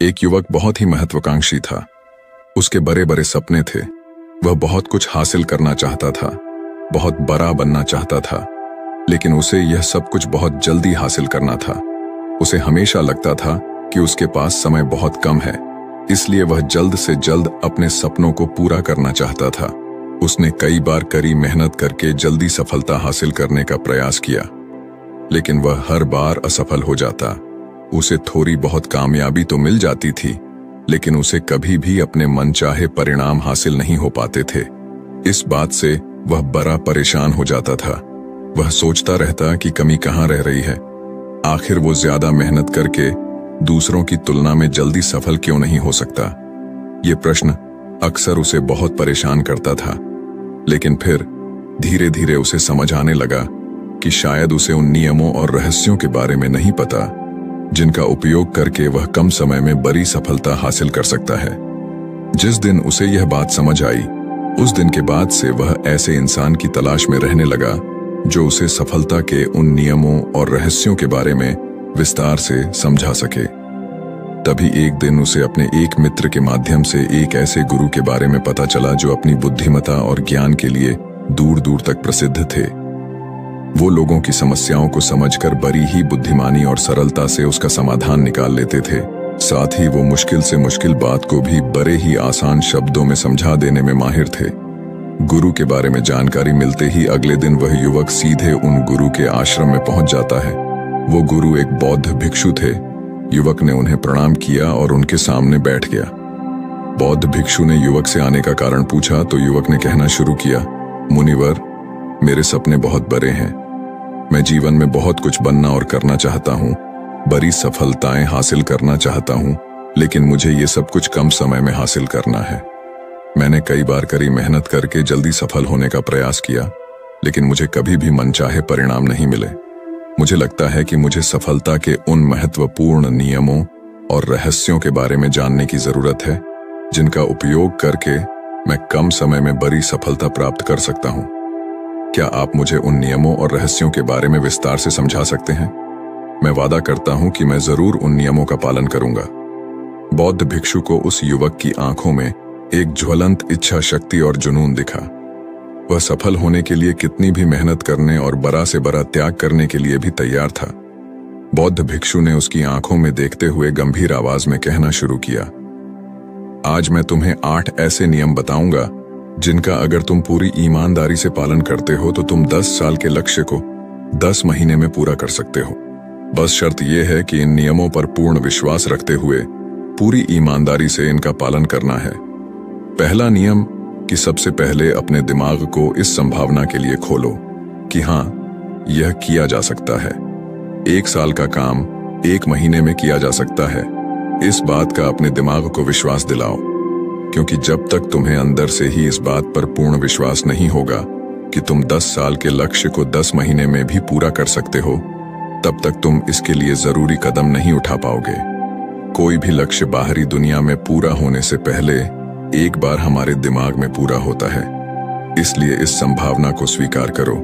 एक युवक बहुत ही महत्वाकांक्षी था। उसके बड़े बड़े सपने थे। वह बहुत कुछ हासिल करना चाहता था, बहुत बड़ा बनना चाहता था, लेकिन उसे यह सब कुछ बहुत जल्दी हासिल करना था। उसे हमेशा लगता था कि उसके पास समय बहुत कम है, इसलिए वह जल्द से जल्द अपने सपनों को पूरा करना चाहता था। उसने कई बार कड़ी मेहनत करके जल्दी सफलता हासिल करने का प्रयास किया, लेकिन वह हर बार असफल हो जाता। उसे थोड़ी बहुत कामयाबी तो मिल जाती थी, लेकिन उसे कभी भी अपने मनचाहे परिणाम हासिल नहीं हो पाते थे। इस बात से वह बड़ा परेशान हो जाता था। वह सोचता रहता कि कमी कहाँ रह रही है। आखिर वो ज्यादा मेहनत करके दूसरों की तुलना में जल्दी सफल क्यों नहीं हो सकता? ये प्रश्न अक्सर उसे बहुत परेशान करता था। लेकिन फिर धीरे धीरे उसे समझ आने लगा कि शायद उसे उन नियमों और रहस्यों के बारे में नहीं पता, जिनका उपयोग करके वह कम समय में बड़ी सफलता हासिल कर सकता है। जिस दिन उसे यह बात समझ आई, उस दिन के बाद से वह ऐसे इंसान की तलाश में रहने लगा जो उसे सफलता के उन नियमों और रहस्यों के बारे में विस्तार से समझा सके। तभी एक दिन उसे अपने एक मित्र के माध्यम से एक ऐसे गुरु के बारे में पता चला जो अपनी बुद्धिमत्ता और ज्ञान के लिए दूर दूर तक प्रसिद्ध थे। वो लोगों की समस्याओं को समझकर बड़ी ही बुद्धिमानी और सरलता से उसका समाधान निकाल लेते थे। साथ ही वो मुश्किल से मुश्किल बात को भी बड़े ही आसान शब्दों में समझा देने में माहिर थे। गुरु के बारे में जानकारी मिलते ही अगले दिन वह युवक सीधे उन गुरु के आश्रम में पहुंच जाता है। वो गुरु एक बौद्ध भिक्षु थे। युवक ने उन्हें प्रणाम किया और उनके सामने बैठ गया। बौद्ध भिक्षु ने युवक से आने का कारण पूछा तो युवक ने कहना शुरू किया, मुनिवर, मेरे सपने बहुत बड़े हैं। मैं जीवन में बहुत कुछ बनना और करना चाहता हूँ, बड़ी सफलताएं हासिल करना चाहता हूँ, लेकिन मुझे ये सब कुछ कम समय में हासिल करना है। मैंने कई बार कड़ी मेहनत करके जल्दी सफल होने का प्रयास किया, लेकिन मुझे कभी भी मनचाहे परिणाम नहीं मिले। मुझे लगता है कि मुझे सफलता के उन महत्वपूर्ण नियमों और रहस्यों के बारे में जानने की जरूरत है, जिनका उपयोग करके मैं कम समय में बड़ी सफलता प्राप्त कर सकता हूँ। क्या आप मुझे उन नियमों और रहस्यों के बारे में विस्तार से समझा सकते हैं? मैं वादा करता हूं कि मैं जरूर उन नियमों का पालन करूंगा। बौद्ध भिक्षु को उस युवक की आंखों में एक ज्वलंत इच्छा शक्ति और जुनून दिखा। वह सफल होने के लिए कितनी भी मेहनत करने और बड़ा से बड़ा त्याग करने के लिए भी तैयार था। बौद्ध भिक्षु ने उसकी आंखों में देखते हुए गंभीर आवाज में कहना शुरू किया, आज मैं तुम्हें 8 ऐसे नियम बताऊंगा जिनका अगर तुम पूरी ईमानदारी से पालन करते हो तो तुम 10 साल के लक्ष्य को 10 महीने में पूरा कर सकते हो। बस शर्त यह है कि इन नियमों पर पूर्ण विश्वास रखते हुए पूरी ईमानदारी से इनका पालन करना है। पहला नियम कि सबसे पहले अपने दिमाग को इस संभावना के लिए खोलो कि हाँ, यह किया जा सकता है। 1 साल का काम 1 महीने में किया जा सकता है। इस बात का अपने दिमाग को विश्वास दिलाओ, क्योंकि जब तक तुम्हें अंदर से ही इस बात पर पूर्ण विश्वास नहीं होगा कि तुम 10 साल के लक्ष्य को 10 महीने में भी पूरा कर सकते हो, तब तक तुम इसके लिए जरूरी कदम नहीं उठा पाओगे। कोई भी लक्ष्य बाहरी दुनिया में पूरा होने से पहले एक बार हमारे दिमाग में पूरा होता है। इसलिए इस संभावना को स्वीकार करो,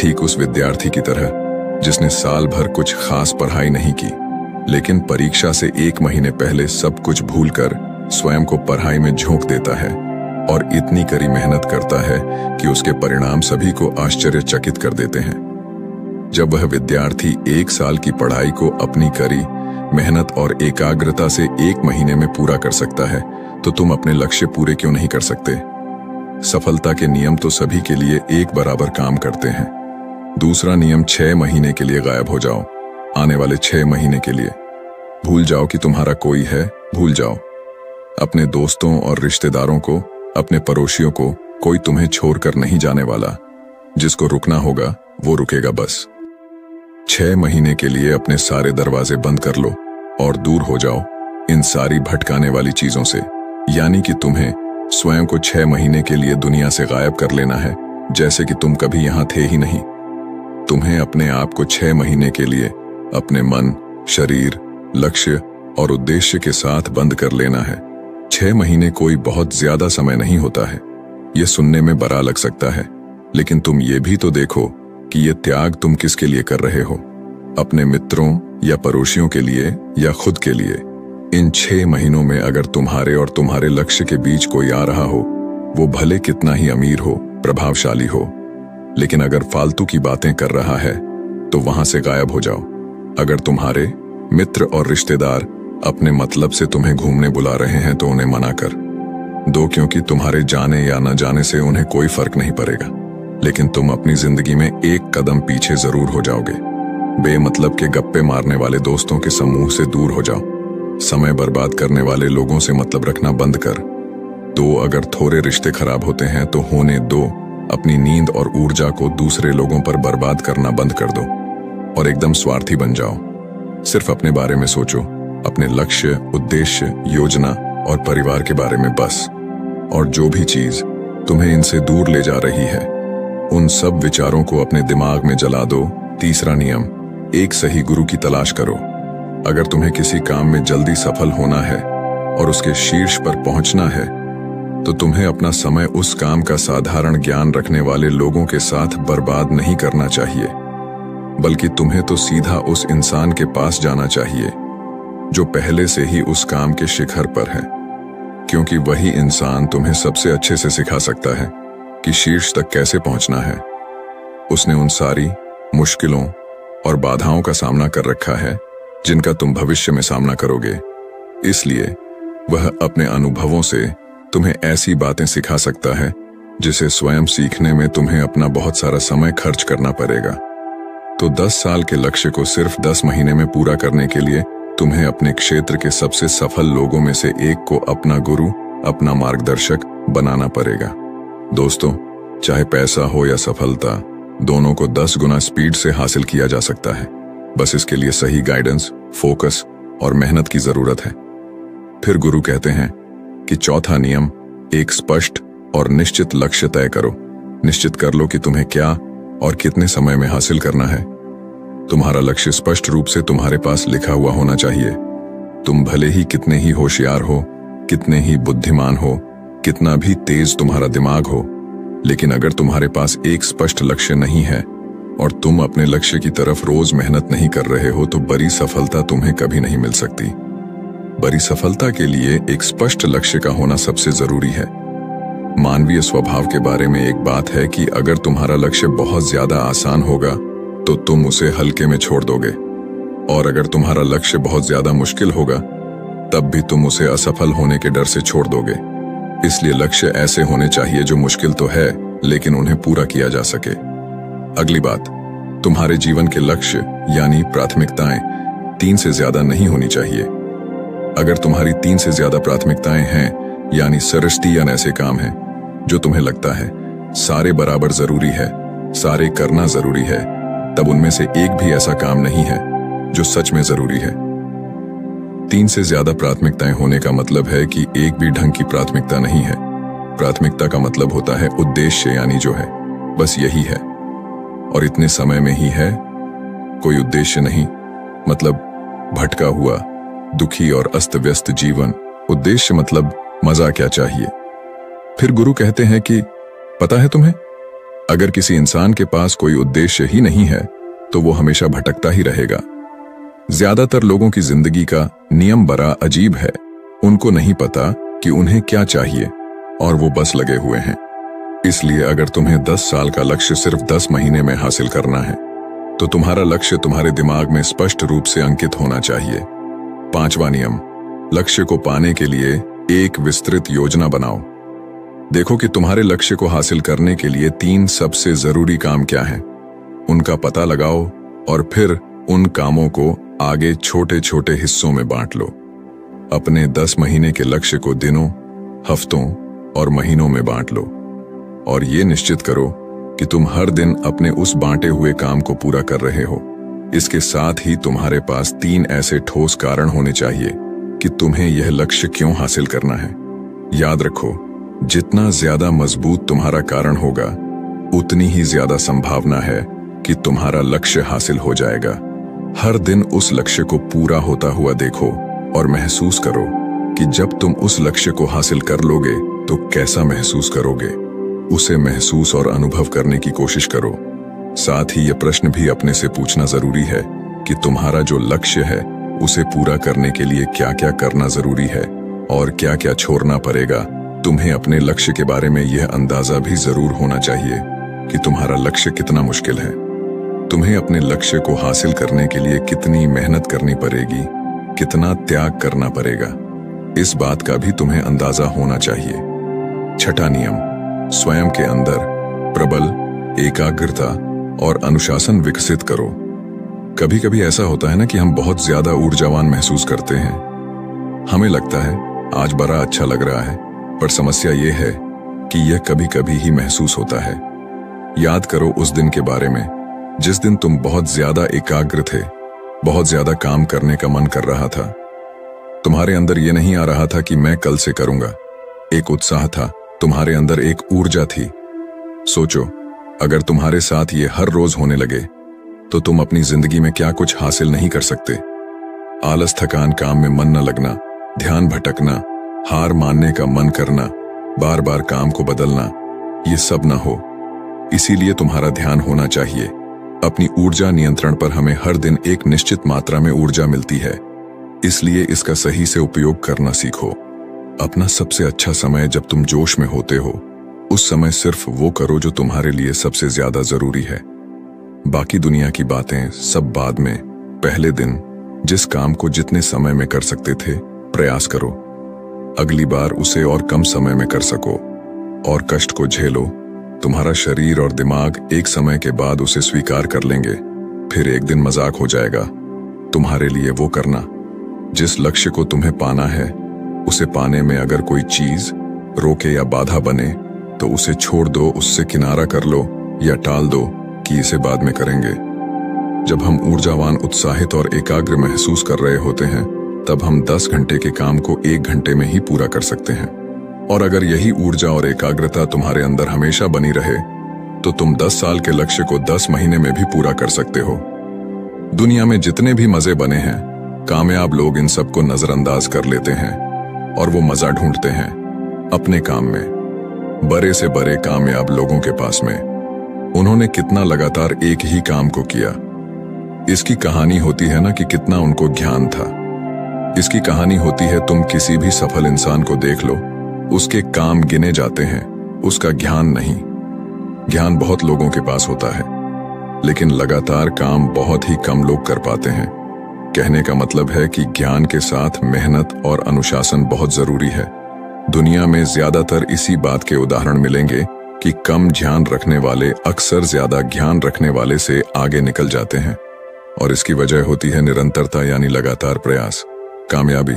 ठीक उस विद्यार्थी की तरह जिसने साल भर कुछ खास पढ़ाई नहीं की, लेकिन परीक्षा से 1 महीने पहले सब कुछ भूलकर स्वयं को पढ़ाई में झोंक देता है और इतनी कड़ी मेहनत करता है कि उसके परिणाम सभी को आश्चर्यचकित कर देते हैं। जब वह विद्यार्थी 1 साल की पढ़ाई को अपनी कड़ी मेहनत और एकाग्रता से 1 महीने में पूरा कर सकता है, तो तुम अपने लक्ष्य पूरे क्यों नहीं कर सकते? सफलता के नियम तो सभी के लिए एक बराबर काम करते हैं। दूसरा नियम 6 महीने के लिए गायब हो जाओ। आने वाले 6 महीने के लिए भूल जाओ कि तुम्हारा कोई है, भूल जाओ। अपने दोस्तों और रिश्तेदारों को, अपने पड़ोसियों को, कोई तुम्हें छोड़कर नहीं जाने वाला। जिसको रुकना होगा वो रुकेगा बस। 6 महीने के लिए अपने सारे दरवाजे बंद कर लो और दूर हो जाओ इन सारी भटकाने वाली चीजों से। यानी कि तुम्हें स्वयं को 6 महीने के लिए दुनिया से गायब कर लेना है, जैसे कि तुम कभी यहां थे ही नहीं। तुम्हें अपने आप को 6 महीने के लिए अपने मन, शरीर, लक्ष्य और उद्देश्य के साथ बंद कर लेना है। 6 महीने कोई बहुत ज्यादा समय नहीं होता है। यह सुनने में बड़ा लग सकता है, लेकिन तुम ये भी तो देखो कि यह त्याग तुम किसके लिए कर रहे हो। अपने मित्रों या पड़ोसियों के लिए या खुद के लिए? इन 6 महीनों में अगर तुम्हारे और तुम्हारे लक्ष्य के बीच कोई आ रहा हो, वो भले कितना ही अमीर हो, प्रभावशाली हो, लेकिन अगर फालतू की बातें कर रहा है तो वहां से गायब हो जाओ। अगर तुम्हारे मित्र और रिश्तेदार अपने मतलब से तुम्हें घूमने बुला रहे हैं तो उन्हें मना कर दो, क्योंकि तुम्हारे जाने या न जाने से उन्हें कोई फर्क नहीं पड़ेगा, लेकिन तुम अपनी जिंदगी में एक कदम पीछे जरूर हो जाओगे। बेमतलब के गप्पे मारने वाले दोस्तों के समूह से दूर हो जाओ। समय बर्बाद करने वाले लोगों से मतलब रखना बंद कर दो। अगर थोड़े रिश्ते खराब होते हैं तो होने दो। अपनी नींद और ऊर्जा को दूसरे लोगों पर बर्बाद करना बंद कर दो और एकदम स्वार्थी बन जाओ। सिर्फ अपने बारे में सोचो, अपने लक्ष्य, उद्देश्य, योजना और परिवार के बारे में बस। और जो भी चीज तुम्हें इनसे दूर ले जा रही है, उन सब विचारों को अपने दिमाग में जला दो। तीसरा नियम, एक सही गुरु की तलाश करो। अगर तुम्हें किसी काम में जल्दी सफल होना है और उसके शीर्ष पर पहुंचना है, तो तुम्हें अपना समय उस काम का साधारण ज्ञान रखने वाले लोगों के साथ बर्बाद नहीं करना चाहिए, बल्कि तुम्हें तो सीधा उस इंसान के पास जाना चाहिए जो पहले से ही उस काम के शिखर पर है, क्योंकि वही इंसान तुम्हें सबसे अच्छे से सिखा सकता है कि शीर्ष तक कैसे पहुंचना है। उसने उन सारी मुश्किलों और बाधाओं का सामना कर रखा है जिनका तुम भविष्य में सामना करोगे, इसलिए वह अपने अनुभवों से तुम्हें ऐसी बातें सिखा सकता है जिसे स्वयं सीखने में तुम्हें अपना बहुत सारा समय खर्च करना पड़ेगा। तो 10 साल के लक्ष्य को सिर्फ 10 महीने में पूरा करने के लिए तुम्हें अपने क्षेत्र के सबसे सफल लोगों में से एक को अपना गुरु, अपना मार्गदर्शक बनाना पड़ेगा। दोस्तों, चाहे पैसा हो या सफलता, दोनों को 10 गुना स्पीड से हासिल किया जा सकता है। बस इसके लिए सही गाइडेंस, फोकस और मेहनत की जरूरत है। फिर गुरु कहते हैं कि चौथा नियम, एक स्पष्ट और निश्चित लक्ष्य तय करो। निश्चित कर लो कि तुम्हें क्या और कितने समय में हासिल करना है। तुम्हारा लक्ष्य स्पष्ट रूप से तुम्हारे पास लिखा हुआ होना चाहिए। तुम भले ही कितने ही होशियार हो, कितने ही बुद्धिमान हो, कितना भी तेज तुम्हारा दिमाग हो, लेकिन अगर तुम्हारे पास एक स्पष्ट लक्ष्य नहीं है और तुम अपने लक्ष्य की तरफ रोज मेहनत नहीं कर रहे हो, तो बड़ी सफलता तुम्हें कभी नहीं मिल सकती। बड़ी सफलता के लिए एक स्पष्ट लक्ष्य का होना सबसे जरूरी है। मानवीय स्वभाव के बारे में एक बात है कि अगर तुम्हारा लक्ष्य बहुत ज्यादा आसान होगा तो तुम उसे हल्के में छोड़ दोगे, और अगर तुम्हारा लक्ष्य बहुत ज्यादा मुश्किल होगा तब भी तुम उसे असफल होने के डर से छोड़ दोगे। इसलिए लक्ष्य ऐसे होने चाहिए जो मुश्किल तो है लेकिन उन्हें पूरा किया जा सके। अगली बात, तुम्हारे जीवन के लक्ष्य यानी प्राथमिकताएं 3 से ज्यादा नहीं होनी चाहिए। अगर तुम्हारी 3 से ज्यादा प्राथमिकताएं हैं, यानी सरस्ती या ऐसे काम हैं जो तुम्हें लगता है सारे बराबर जरूरी है, सारे करना जरूरी है, तब उनमें से एक भी ऐसा काम नहीं है जो सच में जरूरी है। 3 से ज्यादा प्राथमिकताएं होने का मतलब है कि एक भी ढंग की प्राथमिकता नहीं है। प्राथमिकता का मतलब होता है उद्देश्य, यानी जो है बस यही है और इतने समय में ही है, कोई उद्देश्य नहीं, मतलब भटका हुआ, दुखी और अस्त व्यस्त जीवन। उद्देश्य मतलब मजा क्या चाहिए। फिर गुरु कहते हैं कि पता है तुम्हें, अगर किसी इंसान के पास कोई उद्देश्य ही नहीं है तो वो हमेशा भटकता ही रहेगा। ज्यादातर लोगों की जिंदगी का नियम बड़ा अजीब है। उनको नहीं पता कि उन्हें क्या चाहिए और वो बस लगे हुए हैं। इसलिए अगर तुम्हें 10 साल का लक्ष्य सिर्फ 10 महीने में हासिल करना है तो तुम्हारा लक्ष्य तुम्हारे दिमाग में स्पष्ट रूप से अंकित होना चाहिए। 5वां नियम, लक्ष्य को पाने के लिए एक विस्तृत योजना बनाओ। देखो कि तुम्हारे लक्ष्य को हासिल करने के लिए 3 सबसे जरूरी काम क्या हैं, उनका पता लगाओ और फिर उन कामों को आगे छोटे छोटे हिस्सों में बांट लो। अपने 10 महीने के लक्ष्य को दिनों, हफ्तों और महीनों में बांट लो और ये निश्चित करो कि तुम हर दिन अपने उस बांटे हुए काम को पूरा कर रहे हो। इसके साथ ही तुम्हारे पास 3 ऐसे ठोस कारण होने चाहिए कि तुम्हें यह लक्ष्य क्यों हासिल करना है। याद रखो, जितना ज्यादा मजबूत तुम्हारा कारण होगा, उतनी ही ज्यादा संभावना है कि तुम्हारा लक्ष्य हासिल हो जाएगा। हर दिन उस लक्ष्य को पूरा होता हुआ देखो और महसूस करो कि जब तुम उस लक्ष्य को हासिल कर लोगे तो कैसा महसूस करोगे। उसे महसूस और अनुभव करने की कोशिश करो। साथ ही यह प्रश्न भी अपने से पूछना जरूरी है कि तुम्हारा जो लक्ष्य है उसे पूरा करने के लिए क्या क्या करना जरूरी है और क्या क्या छोड़ना पड़ेगा। तुम्हें अपने लक्ष्य के बारे में यह अंदाजा भी जरूर होना चाहिए कि तुम्हारा लक्ष्य कितना मुश्किल है। तुम्हें अपने लक्ष्य को हासिल करने के लिए कितनी मेहनत करनी पड़ेगी, कितना त्याग करना पड़ेगा, इस बात का भी तुम्हें अंदाजा होना चाहिए। छठा नियम, स्वयं के अंदर प्रबल एकाग्रता और अनुशासन विकसित करो। कभी कभी ऐसा होता है ना कि हम बहुत ज्यादा ऊर्जावान महसूस करते हैं। हमें लगता है आज बड़ा अच्छा लग रहा है, पर समस्या यह है कि यह कभी कभी ही महसूस होता है। याद करो उस दिन के बारे में जिस दिन तुम बहुत ज्यादा एकाग्र थे, बहुत ज्यादा काम करने का मन कर रहा था। तुम्हारे अंदर यह नहीं आ रहा था कि मैं कल से करूंगा। एक उत्साह था, तुम्हारे अंदर एक ऊर्जा थी। सोचो, अगर तुम्हारे साथ ये हर रोज होने लगे तो तुम अपनी जिंदगी में क्या कुछ हासिल नहीं कर सकते। आलस, थकान, काम में मन न लगना, ध्यान भटकना, हार मानने का मन करना, बार बार काम को बदलना, ये सब ना हो। इसीलिए तुम्हारा ध्यान होना चाहिए। अपनी ऊर्जा नियंत्रण पर हमें हर दिन एक निश्चित मात्रा में ऊर्जा मिलती है, इसलिए इसका सही से उपयोग करना सीखो। अपना सबसे अच्छा समय जब तुम जोश में होते हो, उस समय सिर्फ वो करो जो तुम्हारे लिए सबसे ज्यादा जरूरी है। बाकी दुनिया की बातें सब बाद में। पहले दिन जिस काम को जितने समय में कर सकते थे, प्रयास करो अगली बार उसे और कम समय में कर सको, और कष्ट को झेलो। तुम्हारा शरीर और दिमाग एक समय के बाद उसे स्वीकार कर लेंगे। फिर एक दिन मजाक हो जाएगा। तुम्हारे लिए वो करना जिस लक्ष्य को तुम्हें पाना है, उसे पाने में अगर कोई चीज रोके या बाधा बने तो उसे छोड़ दो, उससे किनारा कर लो या टाल दो कि इसे बाद में करेंगे। जब हम ऊर्जावान, उत्साहित और एकाग्र महसूस कर रहे होते हैं, तब हम 10 घंटे के काम को 1 घंटे में ही पूरा कर सकते हैं। और अगर यही ऊर्जा और एकाग्रता तुम्हारे अंदर हमेशा बनी रहे तो तुम 10 साल के लक्ष्य को 10 महीने में भी पूरा कर सकते हो। दुनिया में जितने भी मजे बने हैं, कामयाब लोग इन सबको नजरअंदाज कर लेते हैं और वो मजा ढूंढते हैं अपने काम में, बड़े से बड़े कामयाब लोगों के पास में। उन्होंने कितना लगातार एक ही काम को किया। इसकी कहानी होती है ना कि कितना उनको ज्ञान था। इसकी कहानी होती है, तुम किसी भी सफल इंसान को देख लो, उसके काम गिने जाते हैं, उसका ज्ञान नहीं। ज्ञान बहुत लोगों के पास होता है, लेकिन लगातार काम बहुत ही कम लोग कर पाते हैं। कहने का मतलब है कि ज्ञान के साथ मेहनत और अनुशासन बहुत जरूरी है। दुनिया में ज्यादातर इसी बात के उदाहरण मिलेंगे कि कम ध्यान रखने वाले अक्सर ज्यादा ज्ञान रखने वाले से आगे निकल जाते हैं, और इसकी वजह होती है निरंतरता, यानी लगातार प्रयास। कामयाबी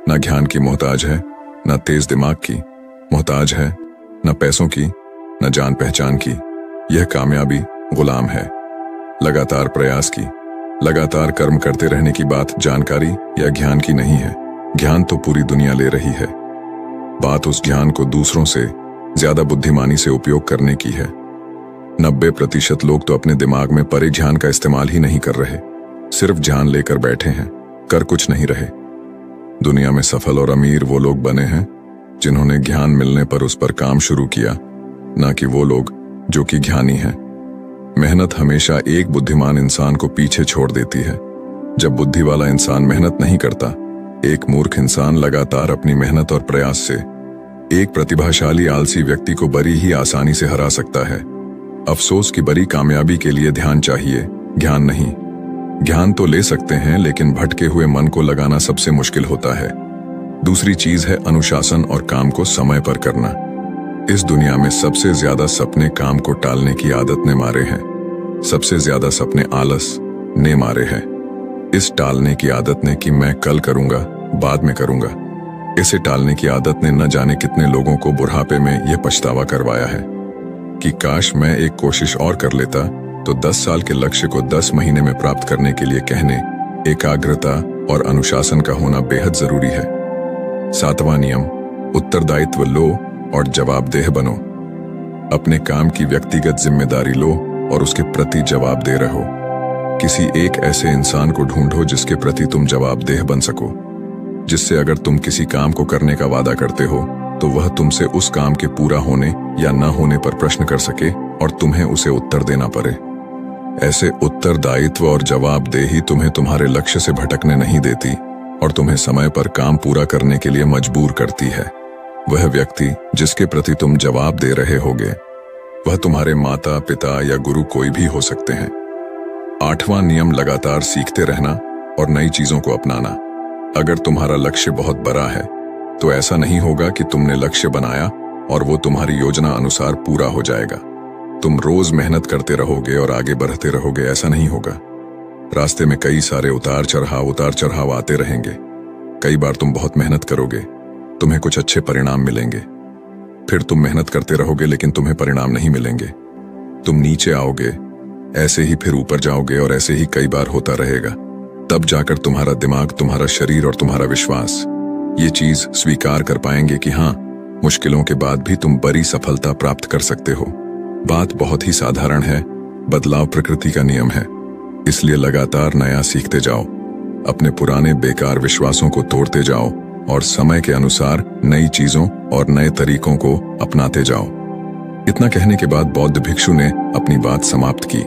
न ज्ञान की मोहताज है, न तेज दिमाग की मोहताज है, न पैसों की, न जान पहचान की। यह कामयाबी गुलाम है लगातार प्रयास की। लगातार कर्म करते रहने की बात जानकारी या ज्ञान की नहीं है। ज्ञान तो पूरी दुनिया ले रही है। बात उस ज्ञान को दूसरों से ज्यादा बुद्धिमानी से उपयोग करने की है। 90% लोग तो अपने दिमाग में परे ज्ञान का इस्तेमाल ही नहीं कर रहे, सिर्फ ज्ञान लेकर बैठे हैं, कर कुछ नहीं रहे। दुनिया में सफल और अमीर वो लोग बने हैं जिन्होंने ज्ञान मिलने पर उस पर काम शुरू किया, ना कि वो लोग जो कि ज्ञानी हैं। मेहनत हमेशा एक बुद्धिमान इंसान को पीछे छोड़ देती है। जब बुद्धि वाला इंसान मेहनत नहीं करता, एक मूर्ख इंसान लगातार अपनी मेहनत और प्रयास से एक प्रतिभाशाली आलसी व्यक्ति को बड़ी ही आसानी से हरा सकता है। अफसोस कि बड़ी कामयाबी के लिए ध्यान चाहिए, ज्ञान नहीं। ज्ञान तो ले सकते हैं, लेकिन भटके हुए मन को लगाना सबसे मुश्किल होता है। दूसरी चीज है अनुशासन और काम को समय पर करना। इस दुनिया में सबसे ज्यादा सपने काम को टालने की आदत ने मारे हैं। सबसे ज्यादा सपने आलस ने मारे हैं। इस टालने की आदत ने कि मैं कल करूंगा, बाद में करूंगा, इसे टालने की आदत ने न जाने कितने लोगों को बुढ़ापे में यह पछतावा करवाया है कि काश मैं एक कोशिश और कर लेता तो 10 साल के लक्ष्य को 10 महीने में प्राप्त करने के लिए कहने एकाग्रता और अनुशासन का होना बेहद जरूरी है। 7वां नियम, उत्तरदायित्व लो और जवाबदेह बनो। अपने काम की व्यक्तिगत जिम्मेदारी लो और उसके प्रति जवाबदेह रहो। किसी एक ऐसे इंसान को ढूंढो जिसके प्रति तुम जवाबदेह बन सको, जिससे अगर तुम किसी काम को करने का वादा करते हो तो वह तुमसे उस काम के पूरा होने या न होने पर प्रश्न कर सके और तुम्हें उसे उत्तर देना पड़े। ऐसे उत्तरदायित्व और जवाबदेही तुम्हें तुम्हारे लक्ष्य से भटकने नहीं देती और तुम्हें समय पर काम पूरा करने के लिए मजबूर करती है। वह व्यक्ति जिसके प्रति तुम जवाब दे रहे होगे वह तुम्हारे माता पिता या गुरु कोई भी हो सकते हैं। 8वां नियम लगातार सीखते रहना और नई चीजों को अपनाना। अगर तुम्हारा लक्ष्य बहुत बड़ा है तो ऐसा नहीं होगा कि तुमने लक्ष्य बनाया और वो तुम्हारी योजना अनुसार पूरा हो जाएगा। तुम रोज मेहनत करते रहोगे और आगे बढ़ते रहोगे, ऐसा नहीं होगा। रास्ते में कई सारे उतार चढ़ाव आते रहेंगे। कई बार तुम बहुत मेहनत करोगे, तुम्हें कुछ अच्छे परिणाम मिलेंगे। फिर तुम मेहनत करते रहोगे लेकिन तुम्हें परिणाम नहीं मिलेंगे। तुम नीचे आओगे, ऐसे ही फिर ऊपर जाओगे और ऐसे ही कई बार होता रहेगा। तब जाकर तुम्हारा दिमाग, तुम्हारा शरीर और तुम्हारा विश्वास ये चीज स्वीकार कर पाएंगे कि हाँ, मुश्किलों के बाद भी तुम बड़ी सफलता प्राप्त कर सकते हो। बात बहुत ही साधारण है, बदलाव प्रकृति का नियम है, इसलिए लगातार नया सीखते जाओ, अपने पुराने बेकार विश्वासों को तोड़ते जाओ और समय के अनुसार नई चीजों और नए तरीकों को अपनाते जाओ। इतना कहने के बाद बौद्ध भिक्षु ने अपनी बात समाप्त की।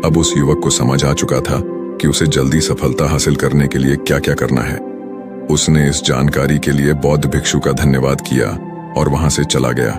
अब उस युवक को समझ आ चुका था कि उसे जल्दी सफलता हासिल करने के लिए क्या क्या करना है। उसने इस जानकारी के लिए बौद्ध भिक्षु का धन्यवाद किया और वहां से चला गया।